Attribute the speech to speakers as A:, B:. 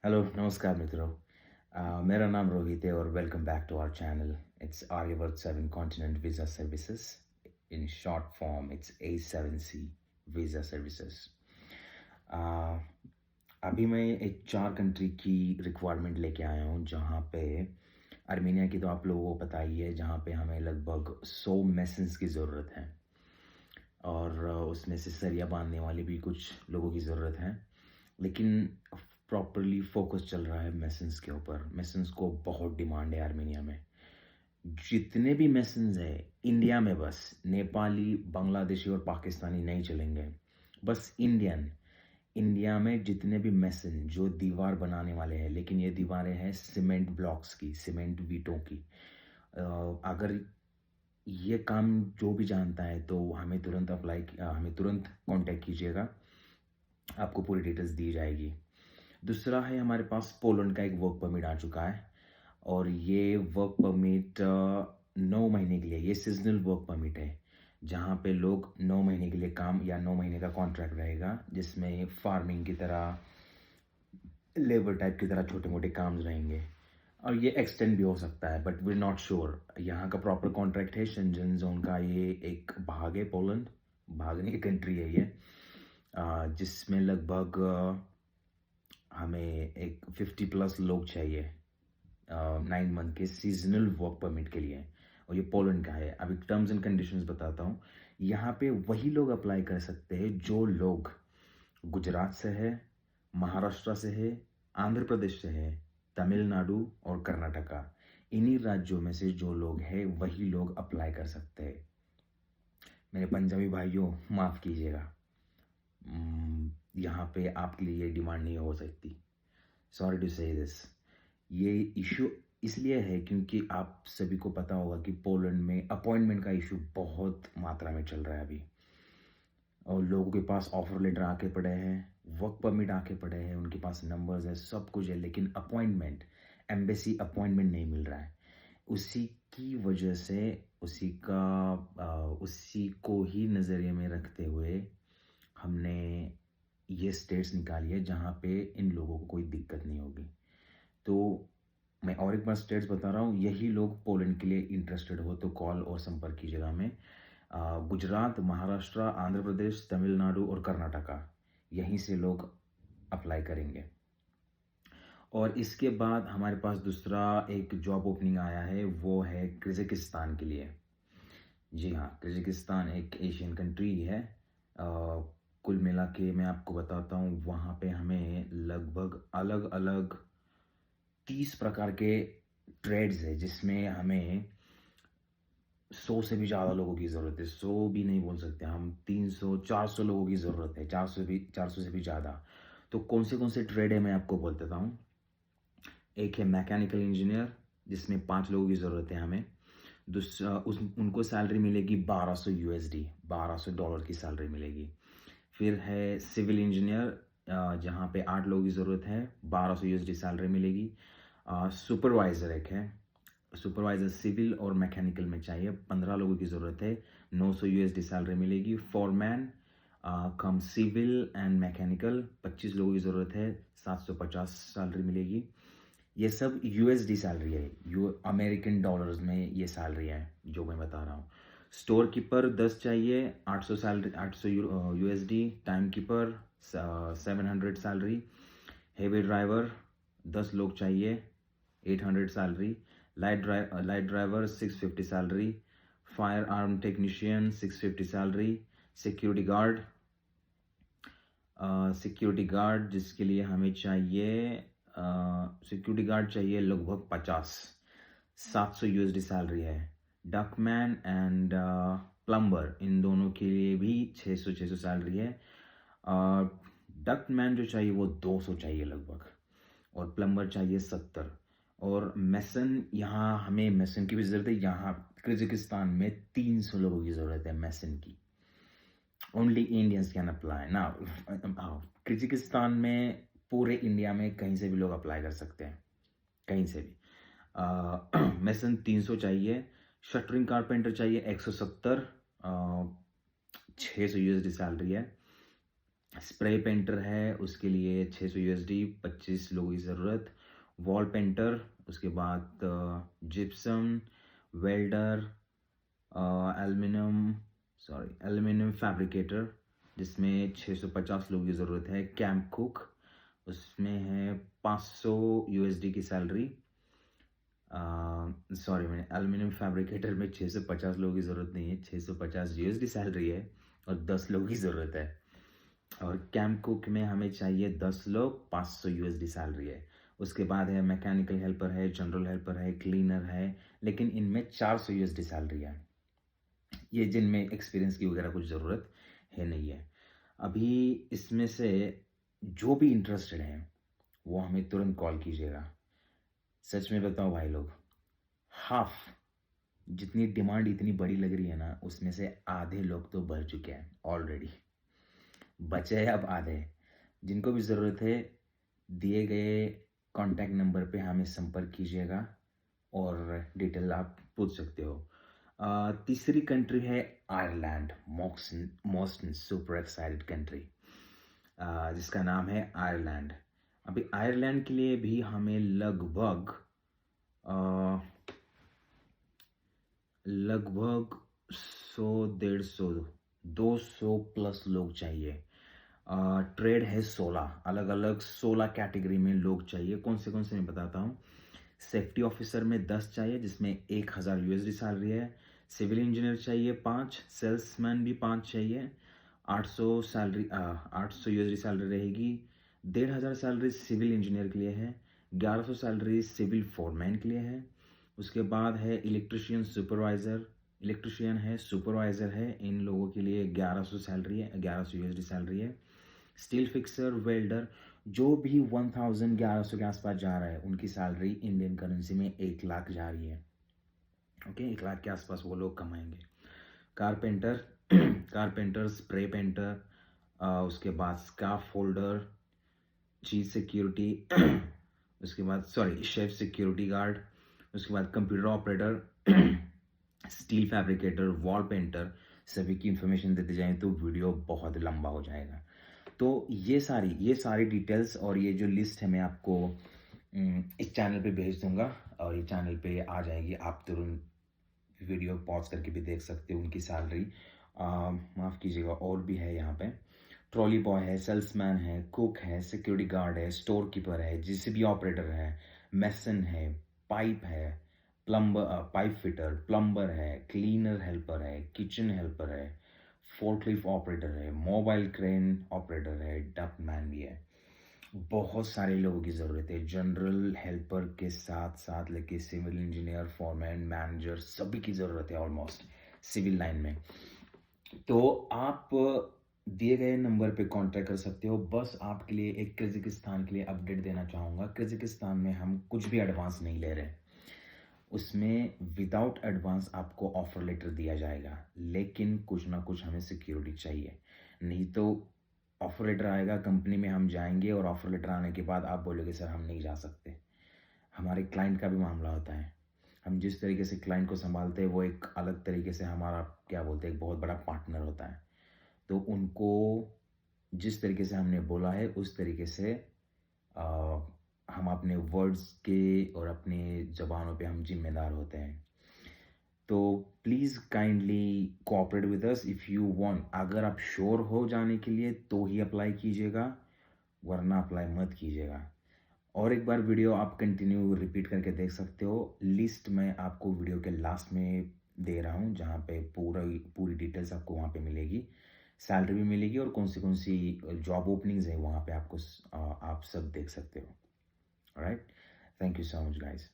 A: Hello, नमस्कार मित्रों। मेरा नाम रोहित है और welcome back to our channel. It's Aryavart 7 continent visa services. In short form it's A7C visa services. अभी मैं एक 4 कंट्री की रिक्वायरमेंट लेके आया हूँ, जहाँ पे आर्मेनिया की तो आप लोगों को पता ही है, जहाँ पे हमें लगभग 100 मेसन्स की ज़रूरत है और उसमें से सरिया बांधने वाले भी कुछ लोगों की ज़रूरत है। लेकिन प्रॉपरली फोकस चल रहा है मेसन्स के ऊपर। मेसन्स को बहुत डिमांड है आर्मेनिया में। जितने भी मेसन्स हैं इंडिया में, बस नेपाली, बांग्लादेशी और पाकिस्तानी नहीं चलेंगे, बस इंडियन। इंडिया में जितने भी मेसन जो दीवार बनाने वाले हैं, लेकिन ये दीवारें हैं सीमेंट ब्लॉक्स की, सीमेंट वीटों की। अगर ये काम जो भी जानता है तो हमें तुरंत कांटेक्ट कीजिएगा, आपको पूरी डिटेल्स दी जाएगी। दूसरा है, हमारे पास पोलैंड का एक वर्क परमिट आ चुका है और ये वर्क परमिट 9 महीने के लिए, ये सीजनल वर्क परमिट है, जहाँ पे लोग 9 महीने के लिए काम, या 9 महीने का कॉन्ट्रैक्ट रहेगा, जिसमें फार्मिंग की तरह, लेबर टाइप की तरह छोटे मोटे काम रहेंगे और ये एक्सटेंड भी हो सकता है, बट वी नॉट श्योर। यहाँ का प्रॉपर कॉन्ट्रैक्ट है, शेंजन जोन का ये एक भाग है। पोलैंड भाग नहीं, कंट्री है ये, जिसमें लगभग हमें एक 50+ लोग चाहिए 9 मंथ के सीजनल वर्क परमिट के लिए, और ये पोलैंड का है। अभी टर्म्स एंड कंडीशंस बताता हूँ। यहाँ पे वही लोग अप्लाई कर सकते हैं जो लोग गुजरात से है, महाराष्ट्र से है, आंध्र प्रदेश से है, तमिलनाडु और कर्नाटका। इन्हीं राज्यों में से जो लोग हैं वही लोग अप्लाई कर सकते हैं। मेरे पंजाबी भाइयों, माफ़ कीजिएगा, यहाँ पे आपके लिए ये डिमांड नहीं हो सकती। सॉरी टू से दिस। ये इशू इसलिए है क्योंकि आप सभी को पता होगा कि पोलैंड में अपॉइंटमेंट का इशू बहुत मात्रा में चल रहा है अभी, और लोगों के पास ऑफर लेटर आके पड़े हैं, वर्क परमिट आके पड़े हैं, उनके पास नंबर्स है, सब कुछ है, लेकिन अपॉइंटमेंट, एम्बेसी अपॉइंटमेंट नहीं मिल रहा है। उसी की वजह से, उसी को ही नज़रिए में रखते हुए हमने ये स्टेट्स निकाली है जहाँ पे इन लोगों को कोई दिक्कत नहीं होगी। तो मैं और एक बार स्टेट्स बता रहा हूँ, यही लोग पोलैंड के लिए इंटरेस्टेड हो तो कॉल और संपर्क कीजिएगा हमें। गुजरात, महाराष्ट्र, आंध्र प्रदेश, तमिलनाडु और कर्नाटका, यहीं से लोग अप्लाई करेंगे। और इसके बाद हमारे पास दूसरा एक जॉब ओपनिंग आया है, वो है कजाकिस्तान के लिए। जी हाँ, कजाकिस्तान एक एशियन कंट्री है। कुल मिला के मैं आपको बताता हूँ, वहाँ पे हमें लगभग अलग अलग 30 प्रकार के ट्रेड्स है, जिसमें हमें 100 से भी ज़्यादा लोगों की ज़रूरत है। 100 भी नहीं बोल सकते हम, 300-400 लोगों की ज़रूरत है, 400 से भी ज़्यादा। तो कौन से ट्रेड है मैं आपको बोल देता हूँ। एक है मैकेनिकल इंजीनियर, जिसमें 5 लोगों की ज़रूरत है हमें। दूसरा, उस उनको सैलरी मिलेगी 1200 USD, $1200 की सैलरी मिलेगी। फिर है सिविल इंजीनियर, जहाँ पे 8 लोगों की ज़रूरत है, 1200 USD सैलरी मिलेगी। सुपरवाइज़र एक है, सुपरवाइज़र सिविल और मैकेनिकल में चाहिए, 15 लोगों की ज़रूरत है, 900 USD सैलरी मिलेगी। Foreman cum civil and mechanical, 25 लोगों की ज़रूरत है, 750 सैलरी मिलेगी। ये सब USD सैलरी है, अमेरिकन डॉलर्स में ये सैलरी है जो मैं बता रहा हूँ। स्टोर कीपर 10 चाहिए, 800 salary, 800 USD। Time keeper 700 salary. Heavy driver 10 लोग चाहिए, 800 salary. Light driver 650 salary. Fire arm technician 650 salary. Security guard, जिसके लिए हमें चाहिए, सिक्योरिटी गार्ड चाहिए लगभग 50, 700 USD सैलरी है। डकमैन एंड प्लम्बर, इन दोनों के लिए भी 600 सैलरी है। डकमैन जो चाहिए वो 200 चाहिए लगभग, और प्लम्बर चाहिए 70। और मेसन, यहाँ हमें मेसन की भी ज़रूरत है। यहाँ कजाकिस्तान में 300 लोगों की ज़रूरत है मेसन की। ओनली इंडियंस कैन अप्लाई ना। कजाकिस्तान में पूरे इंडिया में कहीं से भी लोग अप्लाई कर सकते हैं, कहीं से भी। मेसन 300 चाहिए। शटरिंग कारपेंटर चाहिए 170, 600 USD सैलरी है। स्प्रे पेंटर है, उसके लिए 600 यूएसडी, 25 लोगों की ज़रूरत। वॉल पेंटर, उसके बाद जिप्सम, वेल्डर, एल्युमिनियम फैब्रिकेटर जिसमें 650 लोगों की ज़रूरत है। कैंप कुक, उसमें है 500 यूएसडी की सैलरी। सॉरी, मैंने एल्युमिनियम फैब्रिकेटर में 650 लोगों की ज़रूरत नहीं है, 650 यूएसडी सैलरी है और 10 लोगों की ज़रूरत है। और कैंप कुक में हमें चाहिए 10 लोग, 500 यूएसडी सैलरी है। उसके बाद है मैकेनिकल हेल्पर है, जनरल हेल्पर है, क्लीनर है, लेकिन इनमें 400 यूएसडी सैलरी है। ये जिनमें एक्सपीरियंस की वगैरह कुछ ज़रूरत है नहीं है। अभी इसमें से जो भी इंटरेस्टेड हैं वो हमें तुरंत कॉल कीजिएगा। सच में बताओ भाई लोग, हाफ जितनी डिमांड इतनी बड़ी लग रही है ना, उसमें से आधे लोग तो भर चुके हैं ऑलरेडी, बचे हैं अब आधे। जिनको भी ज़रूरत है दिए गए कॉन्टैक्ट नंबर पे हमें संपर्क कीजिएगा और डिटेल आप पूछ सकते हो। तीसरी कंट्री है Ireland, most super excited country, जिसका नाम है आयरलैंड। अभी आयरलैंड के लिए भी हमें लगभग 100 150 200 प्लस लोग चाहिए। ट्रेड है 16, अलग अलग 16 कैटेगरी में लोग चाहिए। कौन से मैं बताता हूँ। सेफ्टी ऑफिसर में 10 चाहिए जिसमें 1000 यूएसडी सैलरी है। सिविल इंजीनियर चाहिए 5, सेल्समैन भी 5 चाहिए। 800 यूएसडी सैलरी रहेगी। 1500 सैलरी सिविल इंजीनियर के लिए है। 1100 सैलरी सिविल फोरमैन के लिए है। उसके बाद है इलेक्ट्रिशियन है, सुपरवाइज़र है, इन लोगों के लिए 1100 सैलरी है, 1100 यूएसडी सैलरी है। स्टील फिक्सर, वेल्डर, जो भी 1100 के आसपास जा रहा है उनकी सैलरी इंडियन करेंसी में 1 लाख जा रही है। ओके, 1 लाख के आसपास वो लोग कमाएंगे। कारपेंटर कारपेंटर, स्प्रे पेंटर, उसके बाद स्कार्फ होल्डर, चीज सिक्योरिटी उसके बाद शेफ सिक्योरिटी गार्ड, उसके बाद computer operator, steel fabricator, wall painter, सभी की इंफॉर्मेशन देते जाएं तो वीडियो बहुत लंबा हो जाएगा। तो ये सारी डिटेल्स और ये जो लिस्ट है मैं आपको इस चैनल पे भेज दूंगा और ये चैनल पे आ जाएगी। आप तुरंत वीडियो पॉज करके भी देख सकते हो उनकी सैलरी। माफ़ कीजिएगा, और भी है यहाँ पे। ट्रॉली बॉय है, सेल्समैन है, कुक है, सिक्योरिटी गार्ड है, स्टोर कीपर है, जीसीबी ऑपरेटर है, मेसन है, पाइप है, पाइप फिटर, प्लम्बर है, क्लीनर हेल्पर है, किचन हेल्पर है, फोर्कलिफ्ट ऑपरेटर है, मोबाइल क्रेन ऑपरेटर है, डक मैन भी है। बहुत सारे लोगों की ज़रूरत है। जनरल हेल्पर के साथ साथ लेके सिविल इंजीनियर, फोरमैन, मैनेजर, सभी की ज़रूरत है ऑलमोस्ट सिविल लाइन में। तो आप दिए गए नंबर पे कांटेक्ट कर सकते हो। बस आपके लिए एक कज़ाकिस्तान के लिए अपडेट देना चाहूँगा। कज़ाकिस्तान में हम कुछ भी एडवांस नहीं ले रहे। उसमें विदाउट एडवांस आपको ऑफर लेटर दिया जाएगा, लेकिन कुछ ना कुछ हमें सिक्योरिटी चाहिए। नहीं तो ऑफर लेटर आएगा, कंपनी में हम जाएंगे और ऑफर लेटर आने के बाद आप बोलोगे सर हम नहीं जा सकते। हमारे क्लाइंट का भी मामला होता है। हम जिस तरीके से क्लाइंट को संभालते हैं वो एक अलग तरीके से हमारा क्या बोलते हैं एक बहुत बड़ा पार्टनर होता है। तो उनको जिस तरीके से हमने बोला है उस तरीके से अ, हम अपने वर्ड्स के और अपने ज़बानों पे हम ज़िम्मेदार होते हैं। तो please kindly cooperate with us if you want. अगर आप श्योर हो जाने के लिए तो ही अप्लाई कीजिएगा, वरना अप्लाई मत कीजिएगा। और एक बार वीडियो आप कंटिन्यू रिपीट करके देख सकते हो। लिस्ट मैं आपको वीडियो के लास्ट में दे रहा हूँ जहाँ पे पूरी डिटेल्स आपको वहाँ पे मिलेगी। सैलरी भी मिलेगी और कौन सी जॉब ओपनिंग्स है वहाँ पे आपको आप सब देख सकते हो। Alright, thank you so much guys.